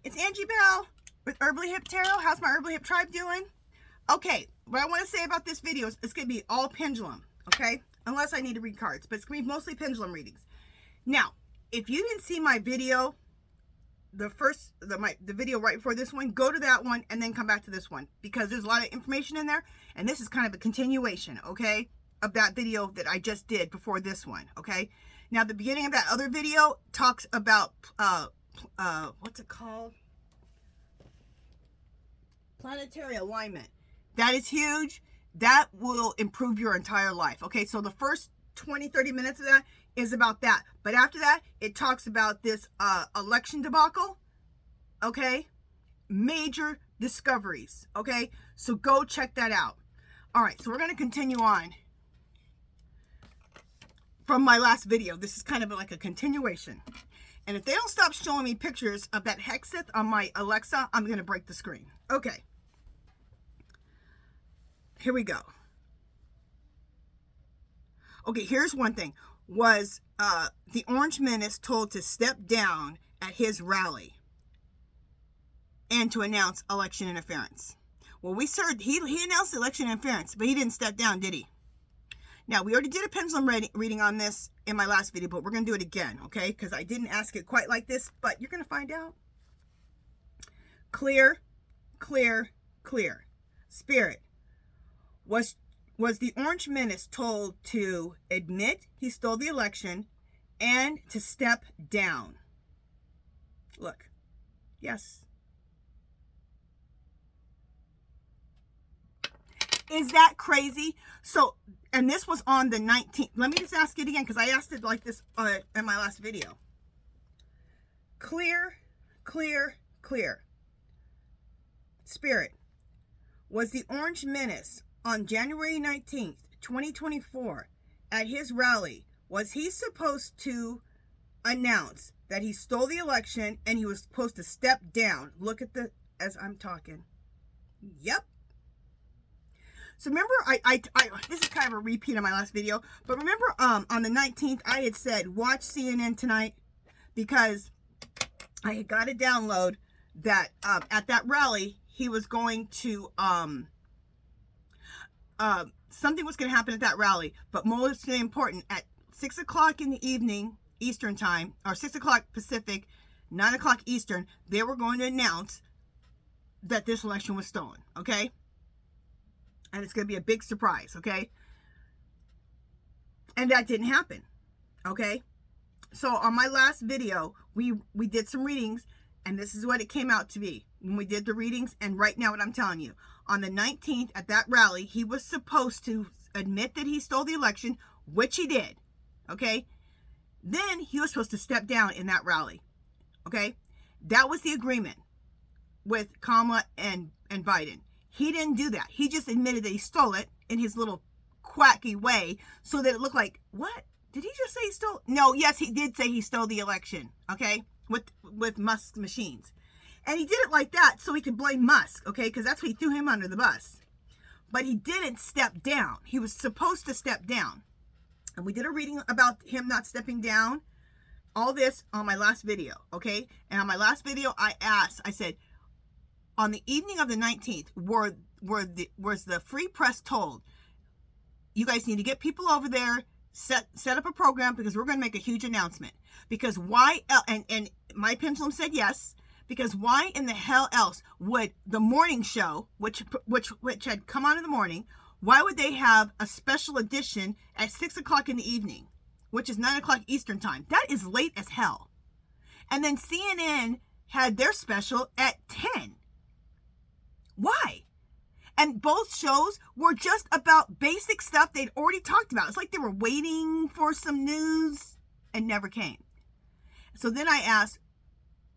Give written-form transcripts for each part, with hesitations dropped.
It's Angie Bell with Herbally Hip Tarot. How's my Herbally Hip tribe doing? Okay, what I want to say about this video is it's going to be all pendulum, okay? Unless I need to read cards, but it's going to be mostly pendulum readings. Now, if you didn't see my video, the video right before this one, go to that one and then come back to this one because there's a lot of information in there, and this is kind of a continuation, okay, of that video that I just did before this one, okay? Now, the beginning of that other video talks about what's it called? Planetary alignment. That is huge. That will improve your entire life. Okay, so the first 20-30 minutes of that is about that. But after that, it talks about this election debacle. Okay, major discoveries. Okay, so go check that out. All right, so we're going to continue on from my last video. This is kind of like a continuation. And if they don't stop showing me pictures of that Hexeth on my Alexa, I'm going to break the screen. Okay. Here we go. Okay, here's one thing. Was the Orange Menace told to step down at his rally and to announce election interference? Well, he announced election interference, but he didn't step down, did he? Now, we already did a pendulum reading on this in my last video, but we're going to do it again, okay? Because I didn't ask it quite like this, but you're going to find out. Clear, clear, clear. Spirit, was the Orange Menace told to admit he stole the election and to step down? Look, yes. Is that crazy? So, and this was on the 19th. Let me just ask it again because I asked it like this in my last video. Clear, clear, clear. Spirit, was the Orange Menace on January 19th, 2024, at his rally, was he supposed to announce that he stole the election and he was supposed to step down? Look at as I'm talking. Yep. So remember, I this is kind of a repeat of my last video, but remember on the 19th, I had said, watch CNN tonight, because I had got a download that at that rally, he was going to, something was going to happen at that rally, but most important, at 6 o'clock in the evening, Eastern time, or 6 o'clock Pacific, 9 o'clock Eastern, they were going to announce that this election was stolen, okay? And it's going to be a big surprise, okay? And that didn't happen, okay? So on my last video, we did some readings, and this is what it came out to be when we did the readings. And right now, what I'm telling you, on the 19th at that rally, he was supposed to admit that he stole the election, which he did, okay? Then he was supposed to step down in that rally, okay? That was the agreement with Kamala and Biden. He didn't do that. He just admitted that he stole it in his little quacky way so that it looked like, what? Did he just say he stole? No, yes, he did say he stole the election, okay, with Musk's machines. And he did it like that so he could blame Musk, okay, because that's what he threw him under the bus. But he didn't step down. He was supposed to step down. And we did a reading about him not stepping down. All this on my last video, okay? And on my last video, I said, on the evening of the 19th, was the Free Press told, you guys need to get people over there, set up a program, because we're going to make a huge announcement. Because why, and my pendulum said yes, because why in the hell else would the morning show, which had come on in the morning, why would they have a special edition at 6 o'clock in the evening, which is 9 o'clock Eastern time? That is late as hell. And then CNN had their special at 10. Why? And both shows were just about basic stuff they'd already talked about. It's like they were waiting for some news and never came. So then I asked,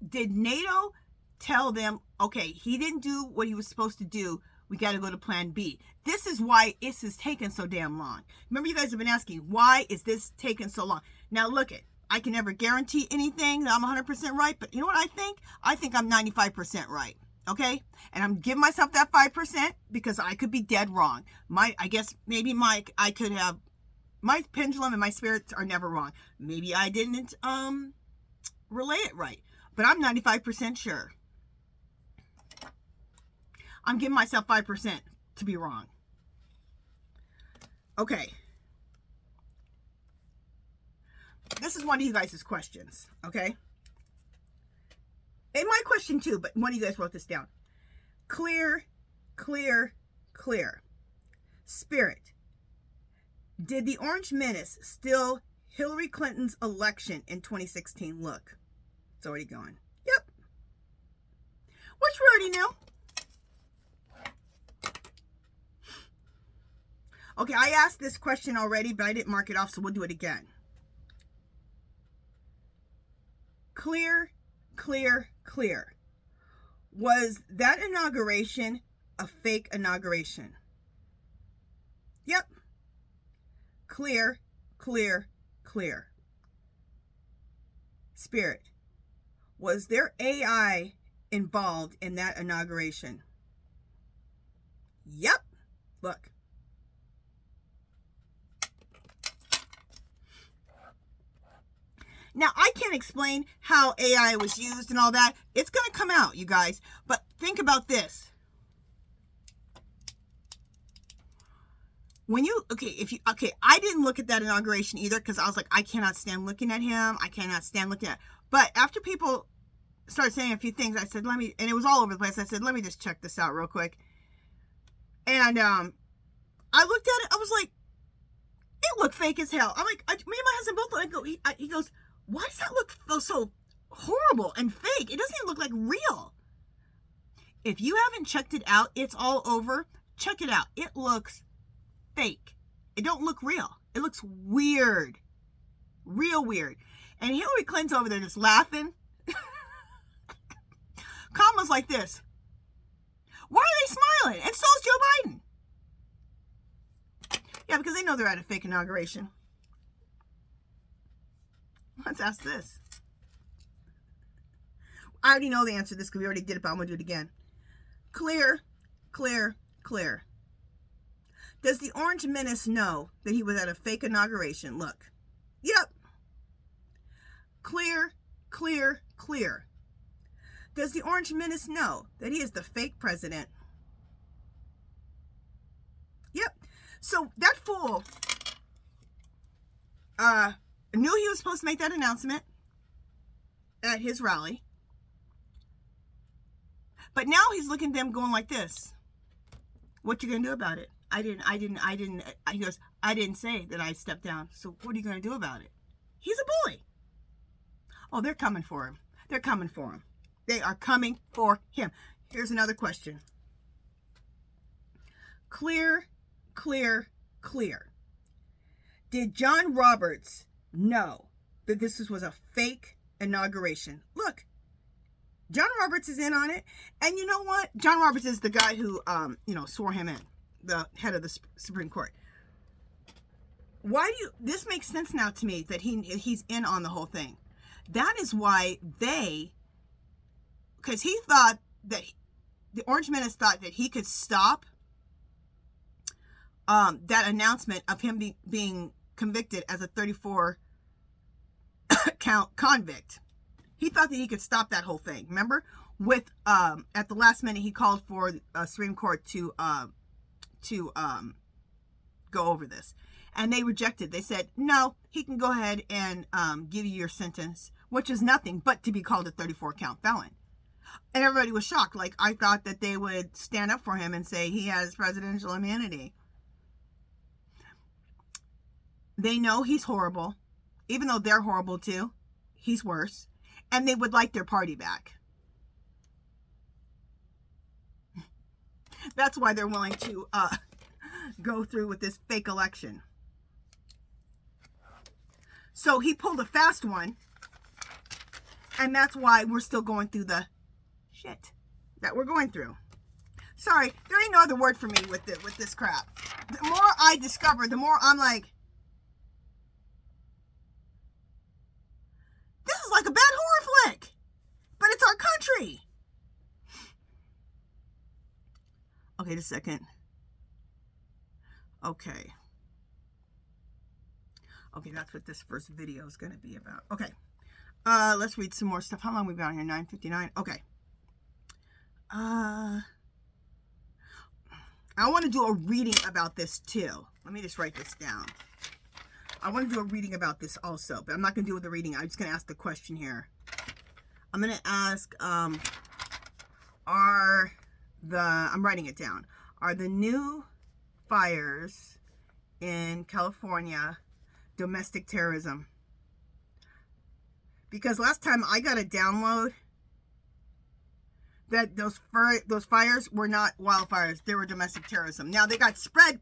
did NATO tell them, okay, he didn't do what he was supposed to do, we got to go to plan B? This is why this is taking so damn long. Remember, you guys have been asking, why is this taking so long? Now look it, I can never guarantee anything that I'm 100% right, but you know what I think? I think I'm 95% right. Okay, and I'm giving myself that 5% because I could be dead wrong. I guess maybe I could have, my pendulum and my spirits are never wrong. Maybe I didn't relay it right, but I'm 95% sure. I'm giving myself 5% to be wrong. Okay. This is one of you guys' questions, okay? And my question too, but one of you guys wrote this down. Clear, clear, clear. Spirit. Did the Orange Menace steal Hillary Clinton's election in 2016? Look, it's already gone. Yep. Which we already knew. Okay, I asked this question already, but I didn't mark it off, so we'll do it again. Clear, clear, clear. Was that inauguration a fake inauguration? Yep. Clear, clear, clear. Spirit. Was there AI involved in that inauguration? Yep. Look. Now, I can't explain how AI was used and all that. It's going to come out, you guys. But think about this. When you, I didn't look at that inauguration either because I was like, I cannot stand looking at him. I cannot stand looking at. But after people started saying a few things, I said, and it was all over the place. I said, let me just check this out real quick. And I looked at it. I was like, it looked fake as hell. I'm like, me and my husband both, he goes, why does that look so horrible and fake? It doesn't even look like real. If you haven't checked it out, it's all over. Check it out. It looks fake. It don't look real. It looks weird. Real weird. And Hillary Clinton's over there just laughing. Kamala's like this. Why are they smiling? And so is Joe Biden. Yeah, because they know they're at a fake inauguration. Let's ask this. I already know the answer to this because we already did it, but I'm going to do it again. Clear, clear, clear. Does the Orange Menace know that he was at a fake inauguration? Look. Yep. Clear, clear, clear. Does the Orange Menace know that he is the fake president? Yep. So that fool knew he was supposed to make that announcement at his rally. But now he's looking at them going like this. What you gonna do about it? He goes, I didn't say that I stepped down. So what are you gonna do about it? He's a bully. Oh, they're coming for him. They're coming for him. They are coming for him. Here's another question. Clear, clear, clear. Did John Roberts know that this was a fake inauguration? Look, John Roberts is in on it. And you know what? John Roberts is the guy who, swore him in, the head of the Supreme Court. This makes sense now to me that he's in on the whole thing. That is why because he thought that, the Orange Menace thought that he could stop that announcement of him being convicted as a 34 count convict. He thought that he could stop that whole thing. Remember, with at the last minute he called for Supreme Court to go over this, and they rejected. They said no, he can go ahead and give you your sentence, which is nothing but to be called a 34 count felon. And everybody was shocked. Like, I thought that they would stand up for him and say he has presidential immunity. They know he's horrible, even though they're horrible too. He's worse. And they would like their party back. That's why they're willing to go through with this fake election. So he pulled a fast one. And that's why we're still going through the shit that we're going through. Sorry, there ain't no other word for me with this crap. The more I discover, the more I'm like, this is like a bad horror flick. But it's our country. Okay, just a second. Okay, that's what this first video is going to be about. Okay. Let's read some more stuff. How long have we been on here? 9:59. Okay. I want to do a reading about this too. Let me just write this down. I want to do a reading about this also, but I'm not going to do the reading. I'm just going to ask the question here. I'm going to ask, I'm writing it down. Are the new fires in California domestic terrorism? Because last time I got a download that those fires were not wildfires. They were domestic terrorism. Now, they got spread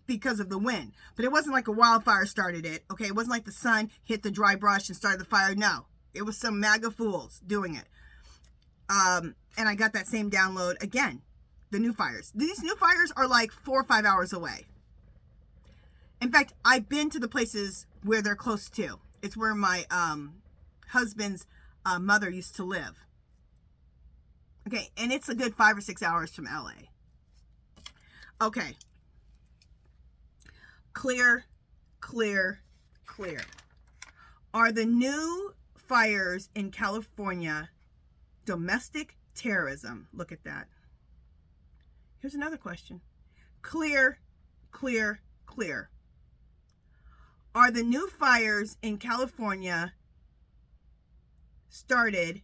because of the wind, but it wasn't like a wildfire started it. Okay, it wasn't like the sun hit the dry brush and started the fire. No, it was some MAGA fools doing it. And I got that same download again. The new fires. These new fires are like 4 or 5 hours away. In fact, I've been to the places where they're close to. It's where my husband's mother used to live. Okay, and it's a good 5 or 6 hours from LA. Okay. Clear, clear, clear. Are the new fires in California domestic terrorism? Look at that. Here's another question. Clear, clear, clear. Are the new fires in California started?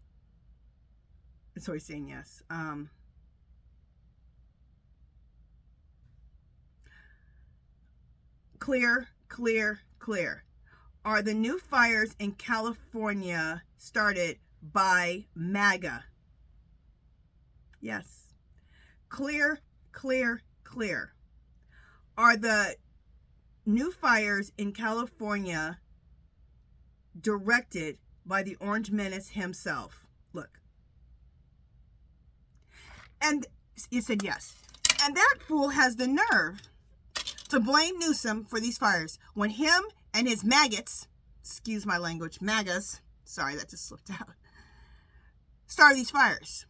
So he's saying yes. Clear, clear, clear. Are the new fires in California started by MAGA? Yes. Clear, clear, clear. Are the new fires in California directed by the Orange Menace himself? Look. And you said yes. And that fool has the nerve to blame Newsom for these fires when him and his maggots, excuse my language, MAGAs, sorry, that just slipped out, started these fires.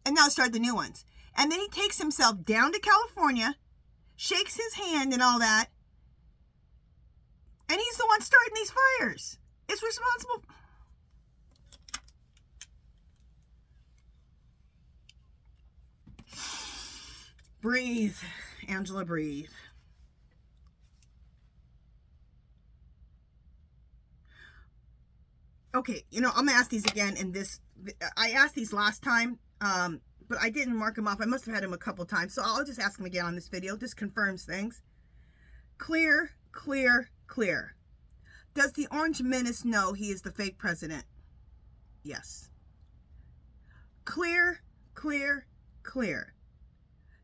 And now started the new ones. And then he takes himself down to California, shakes his hand and all that, and he's the one starting these fires. It's responsible. Breathe, Angela, breathe. Okay, I'm going to ask these again in this. I asked these last time, but I didn't mark them off. I must have had them a couple times, so I'll just ask them again on this video. This confirms things. Clear, clear, clear. Does the Orange Menace know he is the fake president? Yes. Clear, clear, clear.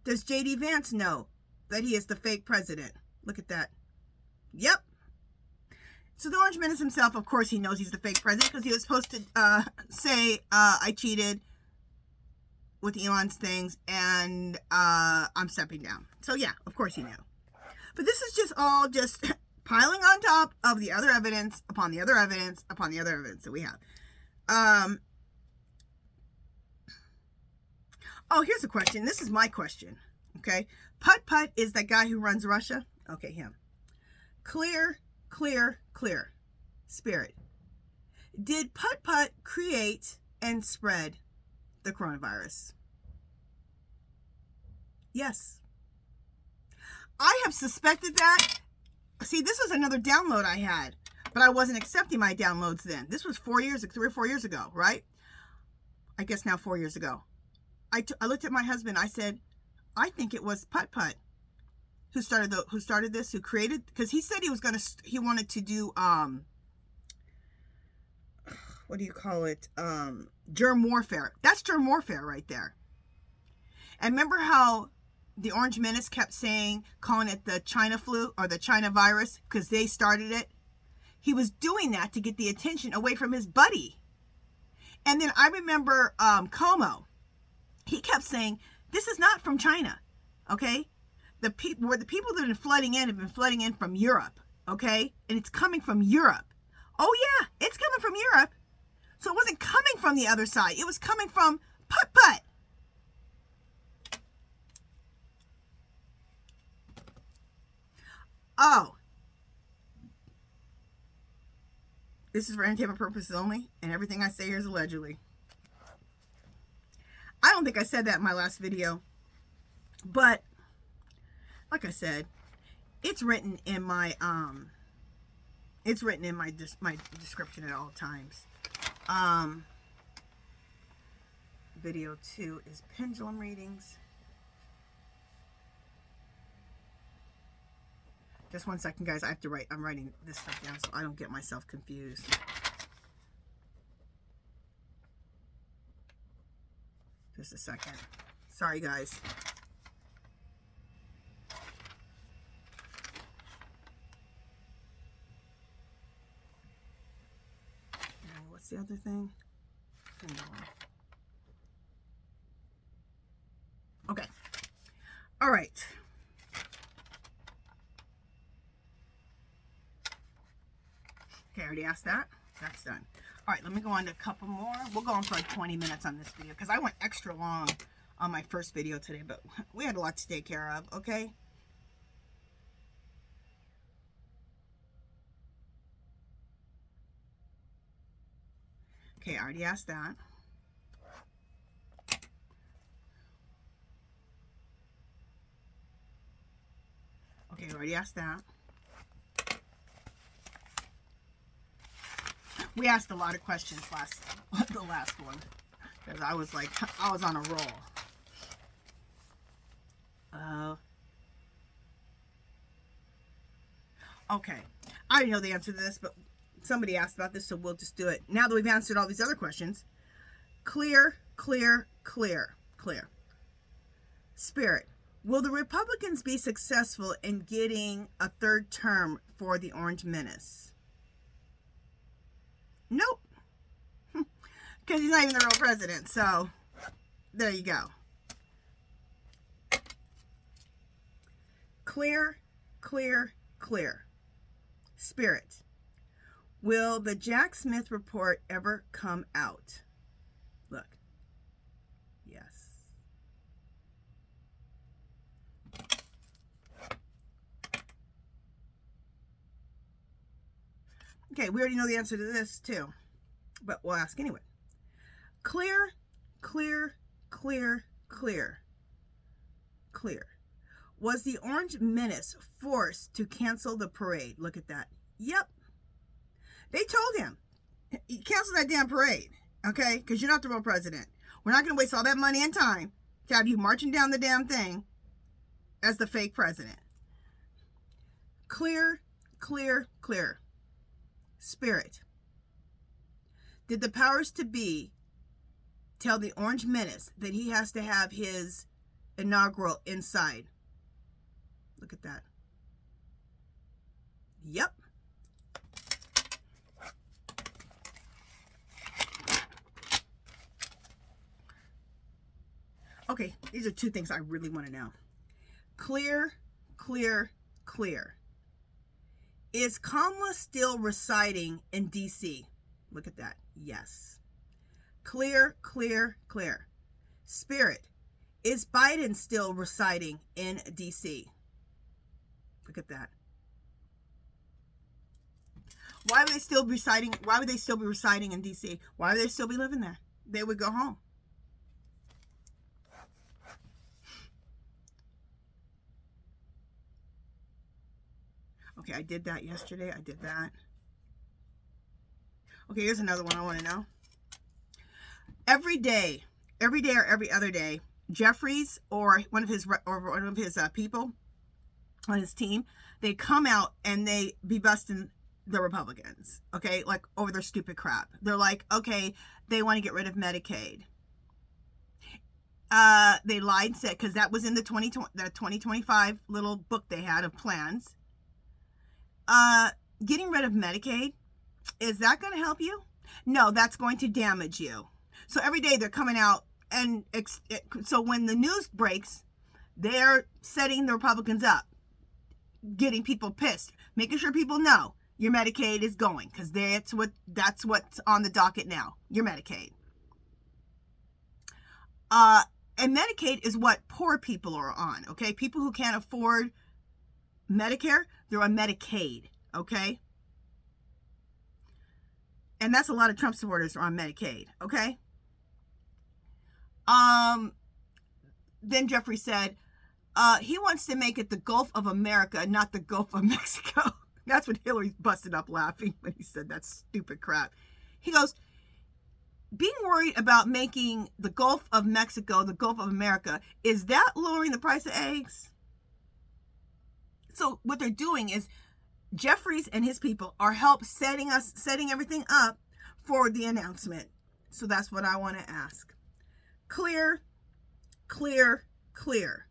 Does J.D. Vance know that he is the fake president? Look at that. Yep. So the Orange Menace himself, of course, he knows he's the fake president because he was supposed to say, I cheated with Elon's things and I'm stepping down. So yeah, of course he knew. But this is just all just piling on top of the other evidence upon the other evidence upon the other evidence that we have. Oh, here's a question. This is my question. Okay. Put is that guy who runs Russia. Okay, him. Clear, clear, clear. Spirit. Did Put create and spread the coronavirus? Yes. I have suspected that. See, this was another download I had, but I wasn't accepting my downloads then. This was 3 or 4 years ago, right? I guess now 4 years ago. I looked at my husband. I said, I think it was Put who started this, who created, because he said he wanted to do what do you call it? Germ warfare. That's germ warfare right there. And remember how the Orange Menace kept calling it the China flu or the China virus because they started it? He was doing that to get the attention away from his buddy. And then I remember Como. He kept saying, this is not from China, okay? The people that have been flooding in from Europe, okay? And it's coming from Europe. Oh yeah, it's coming from Europe. So it wasn't coming from the other side. It was coming from Put. Oh. This is for entertainment purposes only, and everything I say here is allegedly. I don't think I said that in my last video. But like I said, it's written in my my description at all times. Video 2 is pendulum readings. Just one second, guys. I have to write. I'm writing this stuff down so I don't get myself confused. Just a second. Sorry, guys. And what's the other thing? Okay. All right. Okay, I already asked that. That's done. All right, let me go on to a couple more. We'll go on for like 20 minutes on this video because I went extra long on my first video today, but we had a lot to take care of, okay? Okay, I already asked that. Okay, I already asked that. We asked a lot of questions the last one, because I was like, I was on a roll. Okay, I already know the answer to this, but somebody asked about this, so we'll just do it. Now that we've answered all these other questions, clear, clear, clear, clear. Spirit, will the Republicans be successful in getting a third term for the Orange Menace? Nope. Because he's not even the real president. So, there you go. Clear, clear, clear. Spirit, will the Jack Smith report ever come out? Look. Yes. Okay, we already know the answer to this too, but we'll ask anyway. Clear, clear, clear, clear, clear. Was the Orange Menace forced to cancel the parade? Look at that. Yep. They told him, cancel that damn parade, okay? Because you're not the real president. We're not going to waste all that money and time to have you marching down the damn thing as the fake president. Clear, clear, clear. Spirit, did the powers to be tell the Orange Menace that he has to have his inaugural inside? Look at that. Yep. Okay, these are two things I really want to know. Clear, clear, clear. Is Kamala still residing in D.C.? Look at that. Yes. Clear, clear, clear. Spirit, is Biden still residing in D.C.? Look at that. Why would they still be residing? Why would they still be residing in D.C.? Why would they still be living there? They would go home. Okay, I did that yesterday. I did that. Okay, here's another one I want to know. Every day or every other day, Jeffries or one of his people on his team, they come out and they be busting the Republicans, okay, like over their stupid crap. They're like, okay, they want to get rid of Medicaid. They lied, said, because that was in the 2025 little book they had of plans. Getting rid of Medicaid, is that going to help you? No, that's going to damage you. So every day they're coming out, and so when the news breaks, they're setting the Republicans up, getting people pissed, making sure people know your Medicaid is going, because that's what's on the docket now, your Medicaid. And Medicaid is what poor people are on, okay? People who can't afford Medicare, they're on Medicaid, okay? And that's a lot of Trump supporters are on Medicaid, okay? Then Jeffrey said, He wants to make it the Gulf of America, not the Gulf of Mexico. That's what Hillary busted up laughing when he said that stupid crap. He goes, being worried about making the Gulf of Mexico the Gulf of America, is that lowering the price of eggs? So what they're doing is Jeffries and his people are setting everything up for the announcement. So that's what I want to ask. Clear, clear, clear.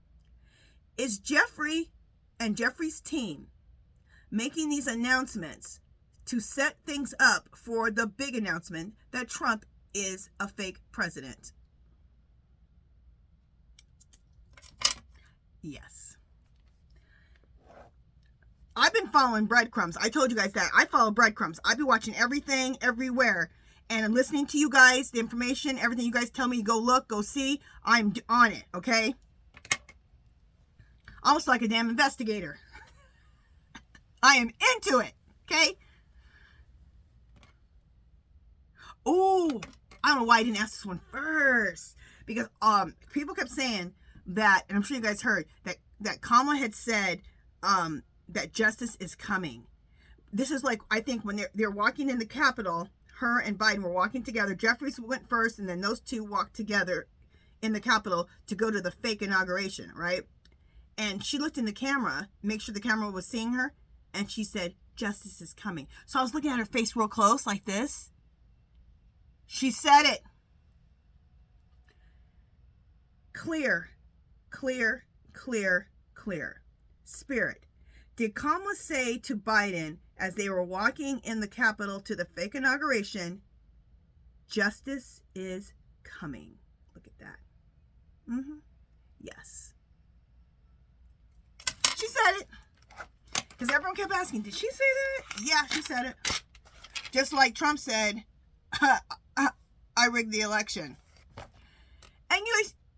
Is Jeffrey and Jeffrey's team making these announcements to set things up for the big announcement that Trump is a fake president? Yes. I've been following breadcrumbs. I told you guys that. I follow breadcrumbs. I've been watching everything, everywhere. And I'm listening to you guys, the information, everything you guys tell me, go look, go see. I'm on it, okay? Almost like a damn investigator. I am into it, okay? Oh, I don't know why I didn't ask this one first. Because people kept saying that, and I'm sure you guys heard, that Kamala had said that justice is coming. This is like, I think when they're walking in the Capitol, her and Biden were walking together. Jeffries went first, and then those two walked together in the Capitol to go to the fake inauguration, right? And she looked in the camera, make sure the camera was seeing her, and she said, justice is coming. So I was looking at her face real close, like this. She said it. Clear, clear, clear, clear. Spirit. Did Kamala say to Biden as they were walking in the Capitol to the fake inauguration, justice is coming? Look at that. Yes. She said it. Because everyone kept asking, did she say that? Yeah, she said it. Just like Trump said, I rigged the election. And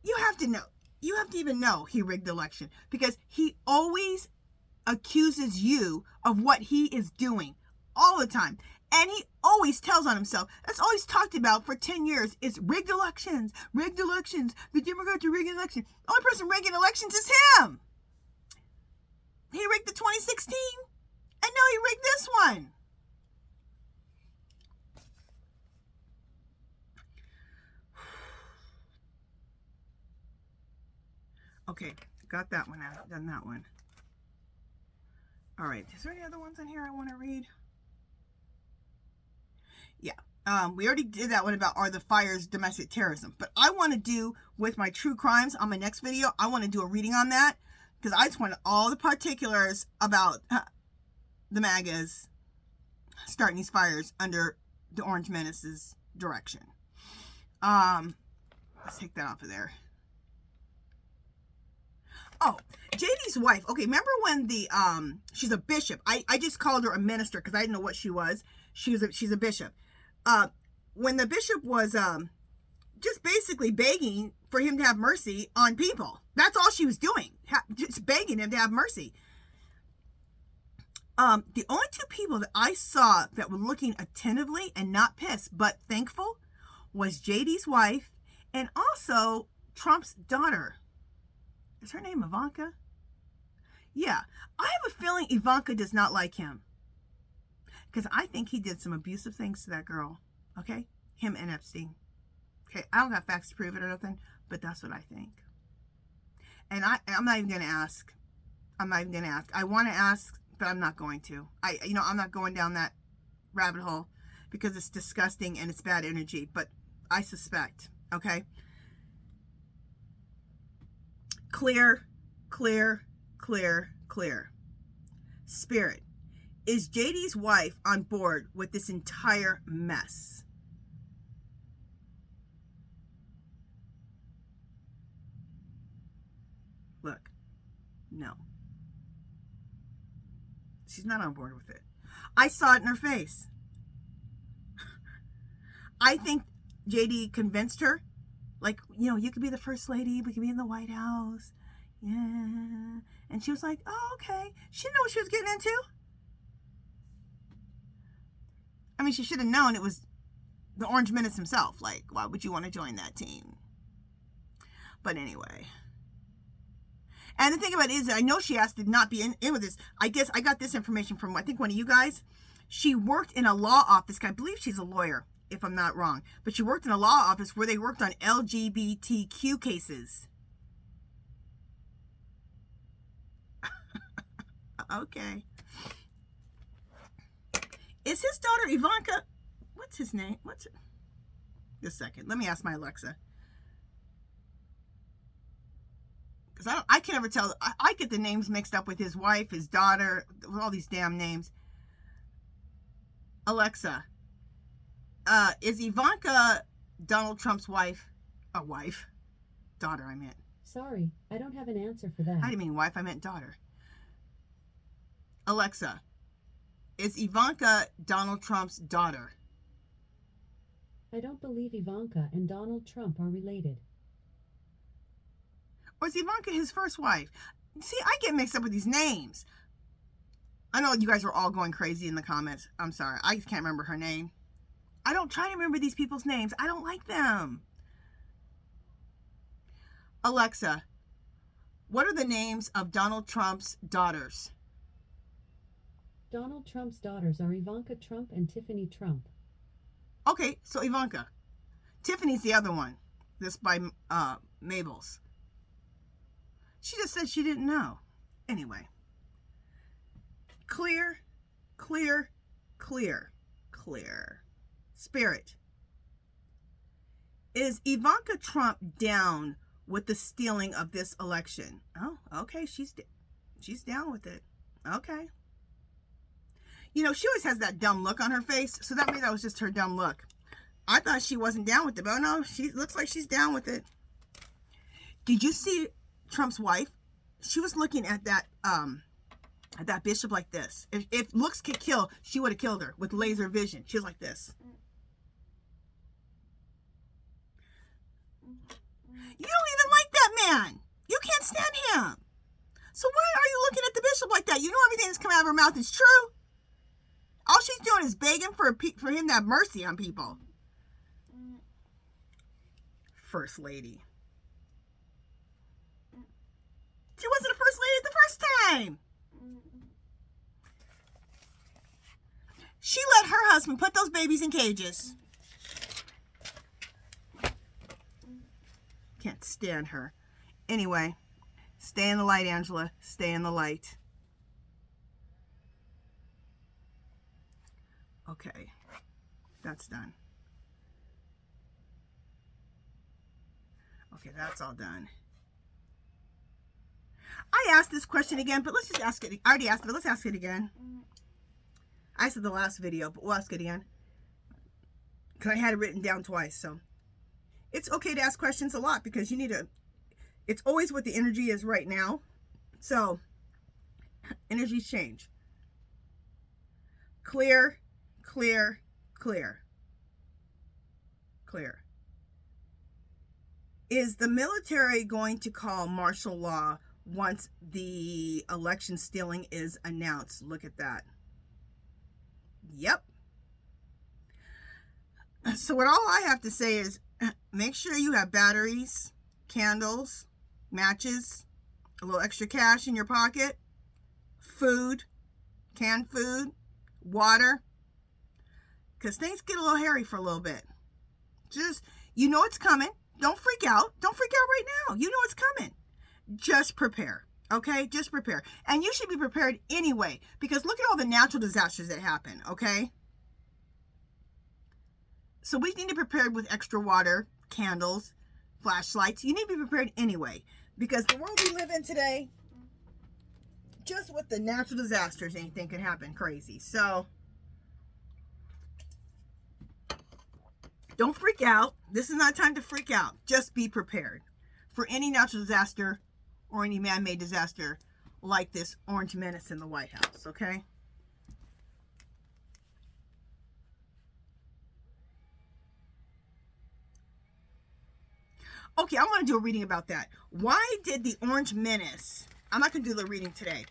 you have to know. You have to even know he rigged the election. Because he always accuses you of what he is doing. All the time. And he always tells on himself. That's all he's talked about for 10 years is rigged elections. Rigged elections. The Democrats are rigging elections. The only person rigging elections is him. He rigged the 2016. And now he rigged this one. Okay, got that one out. Done that one. All right, is there any other ones in here I want to read? Yeah, we already did that one about are the fires domestic terrorism. But I want to do with my true crimes on my next video. I want to do a reading on that because I just want all the particulars about the MAGAs starting these fires under the Orange Menace's direction. Let's take that off of there. Oh, JD's wife. Okay, remember when the she's a bishop. I just called her a minister because I didn't know what she was. She's a bishop. When the bishop was just basically begging for him to have mercy on people. That's all she was doing. Just begging him to have mercy. The only two people that I saw that were looking attentively and not pissed but thankful was JD's wife and also Trump's daughter. Is her name Ivanka? Yeah. I have a feeling Ivanka does not like him. Because I think he did some abusive things to that girl. Okay? Him and Epstein. Okay? I don't got facts to prove it or nothing, but that's what I think. And I'm not even going to ask. I'm not even going to ask. I want to ask, but I'm not going to. I'm not going down that rabbit hole because it's disgusting and it's bad energy. But I suspect. Okay? Clear, clear, clear, clear. Spirit. Is JD's wife on board with this entire mess? Look. No. She's not on board with it. I saw it in her face. I think JD convinced her. Like, you could be the first lady. We could be in the White House. Yeah. And she was like, oh, okay. She didn't know what she was getting into. I mean, she should have known it was the Orange Menace himself. Like, why would you want to join that team? But anyway. And the thing about it is, I know she asked to not be in with this. I guess I got this information from, I think, one of you guys. She worked in a law office. I believe she's a lawyer, if I'm not wrong. But she worked in a law office where they worked on LGBTQ cases. Okay. Is his daughter Ivanka? What's his name? What's it? Just a second. Let me ask my Alexa. Because I can never tell. I get the names mixed up with his wife, his daughter, with all these damn names. Alexa, is Ivanka Donald Trump's wife? A wife? Daughter, I meant. Sorry, I don't have an answer for that. I didn't mean wife, I meant daughter. Alexa, is Ivanka Donald Trump's daughter? I don't believe Ivanka and Donald Trump are related. Or is Ivanka his first wife? See, I get mixed up with these names. I know you guys are all going crazy in the comments. I'm sorry. I just can't remember her name. I don't try to remember these people's names. I don't like them. Alexa, what are the names of Donald Trump's daughters? Donald Trump's daughters are Ivanka Trump and Tiffany Trump. Okay, so Ivanka. Tiffany's the other one. This by Mabel's. She just said she didn't know. Anyway. Clear, clear, clear, clear. Spirit. Is Ivanka Trump down with the stealing of this election? Oh, okay. She's down with it. Okay. You know, she always has that dumb look on her face, so that was just her dumb look. I thought she wasn't down with it, but no, she looks like she's down with it. Did you see Trump's wife? She was looking at that bishop like this. If looks could kill, she would have killed her with laser vision. She was like this. You don't even like that man. You can't stand him. So why are you looking at the bishop like that? You know everything that's coming out of her mouth is true. All she's doing is begging for him to have mercy on people. First lady. She wasn't a first lady the first time. She let her husband put those babies in cages. Can't stand her. Anyway, stay in the light, Angela. Stay in the light. Okay, that's done. Okay, that's all done. I asked this question again, but let's just ask it. I already asked it, but let's ask it again. I said the last video, but we'll ask it again. Because I had it written down twice, so. It's okay to ask questions a lot because you need to, it's always what the energy is right now. So, energies change. Clear, clear, clear. Clear. Is the military going to call martial law once the election stealing is announced? Look at that. Yep. So what all I have to say is make sure you have batteries, candles, matches, a little extra cash in your pocket, food, canned food, water, because things get a little hairy for a little bit. Just, you know it's coming. Don't freak out. Don't freak out right now. You know it's coming. Just prepare. Okay? Just prepare. And you should be prepared anyway, because look at all the natural disasters that happen. Okay? So we need to be prepared with extra water, candles, flashlights. You need to be prepared anyway, because the world we live in today, just with the natural disasters, anything can happen crazy. So don't freak out. This is not time to freak out. Just be prepared for any natural disaster or any man-made disaster like this orange menace in the White House, okay? Okay, I want to do a reading about that. Why did the orange menace... I'm not going to do the reading today.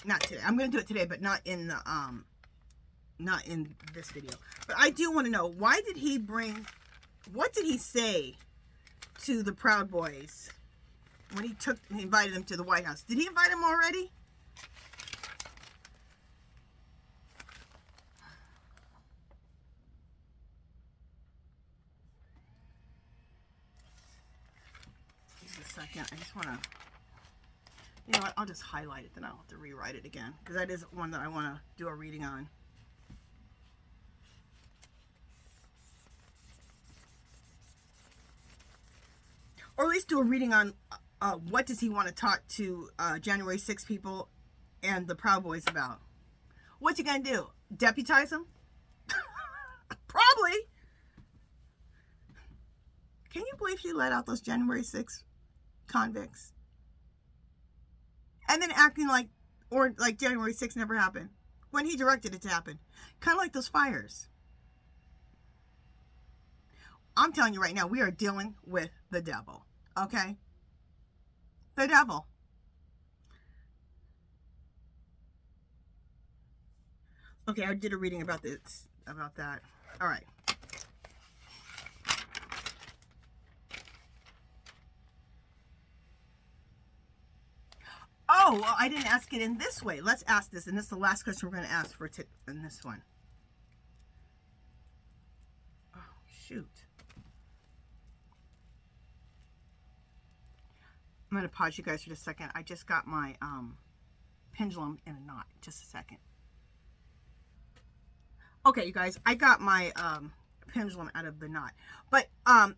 Not today. I'm going to do it today, but not in the not in this video. But I do want to know, why did he bring... What did he say to the Proud Boys when he invited him to the White House. Did he invite him already? Just a second. I just want to, you know what? I'll just highlight it, then I'll have to rewrite it again, because that is one that I want to do a reading on. Or at least do a reading on what does he want to talk to January 6 people and the Proud Boys about. What's he going to do? Deputize them? Probably. Can you believe he let out those January 6 convicts? And then acting like January 6 never happened, when he directed it to happen. Kind of like those fires. I'm telling you right now, we are dealing with the devil. Okay? The devil. Okay, I did a reading about this, about that. All right. Oh, well, I didn't ask it in this way. Let's ask this, and this is the last question we're going to ask for in this one. Oh, shoot. I'm going to pause you guys for just a second. I just got my pendulum in a knot. Just a second. Okay, you guys, I got my pendulum out of the knot. But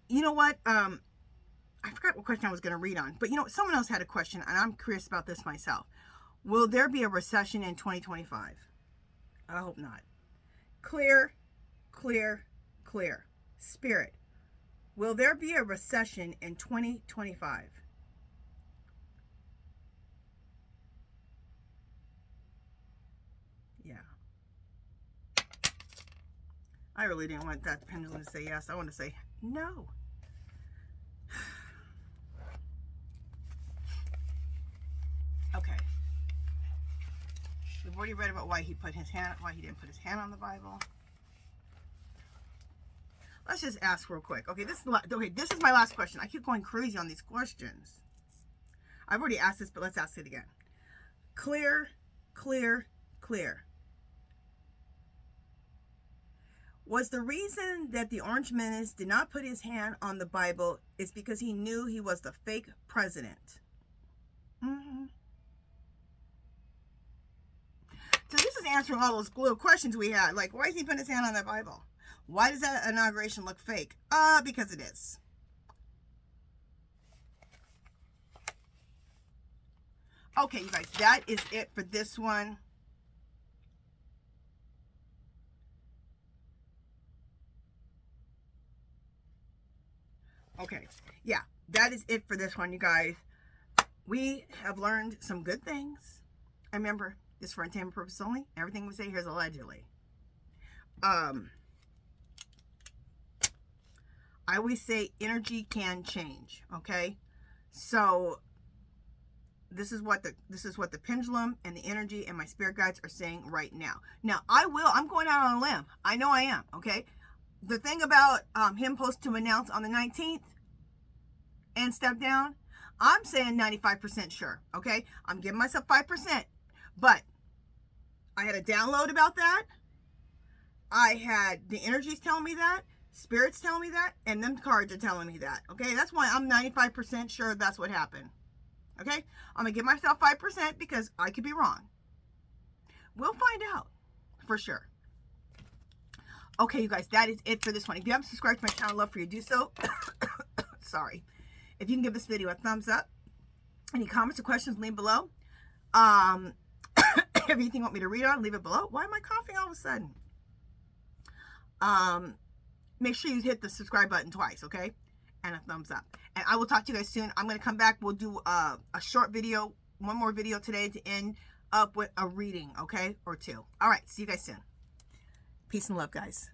you know what? I forgot what question I was going to read on. But you know, someone else had a question, and I'm curious about this myself. Will there be a recession in 2025? I hope not. Clear, clear, clear. Spirit, will there be a recession in 2025? Yeah. I really didn't want that pendulum to say yes. I want to say no. Okay. We've already read about why he didn't put his hand on the Bible. Let's just ask real quick. Okay, this is my last question. I keep going crazy on these questions. I've already asked this, but let's ask it again. Clear, clear, clear. Was the reason that the Orange Menace did not put his hand on the Bible is because he knew he was the fake president? Mm-hmm. So this is answering all those little questions we had. Like, why is he putting his hand on that Bible? Why does that inauguration look fake? Because it is. Okay, you guys, that is it for this one. Okay, yeah, that is it for this one, you guys. We have learned some good things. And remember, this is for entertainment purposes only. Everything we say here is allegedly. I always say energy can change, okay? So this is what the pendulum and the energy and my spirit guides are saying right now. Now, I'm going out on a limb. I know I am, okay? The thing about him supposed to announce on the 19th and step down, I'm saying 95% sure, okay? I'm giving myself 5%, but I had a download about that. I had the energies telling me that, spirits telling me that, and them cards are telling me that, okay? That's why I'm 95% sure that's what happened, okay? I'm going to give myself 5% because I could be wrong. We'll find out for sure. Okay, you guys, that is it for this one. If you haven't subscribed to my channel, I'd love for you to do so. Sorry. If you can give this video a thumbs up. Any comments or questions, leave below. If anything you want me to read on, leave it below. Why am I coughing all of a sudden? Make sure you hit the subscribe button twice, okay? And a thumbs up. And I will talk to you guys soon. I'm going to come back. We'll do a short video, one more video today to end up with a reading, okay? Or two. All right, see you guys soon. Peace and love, guys.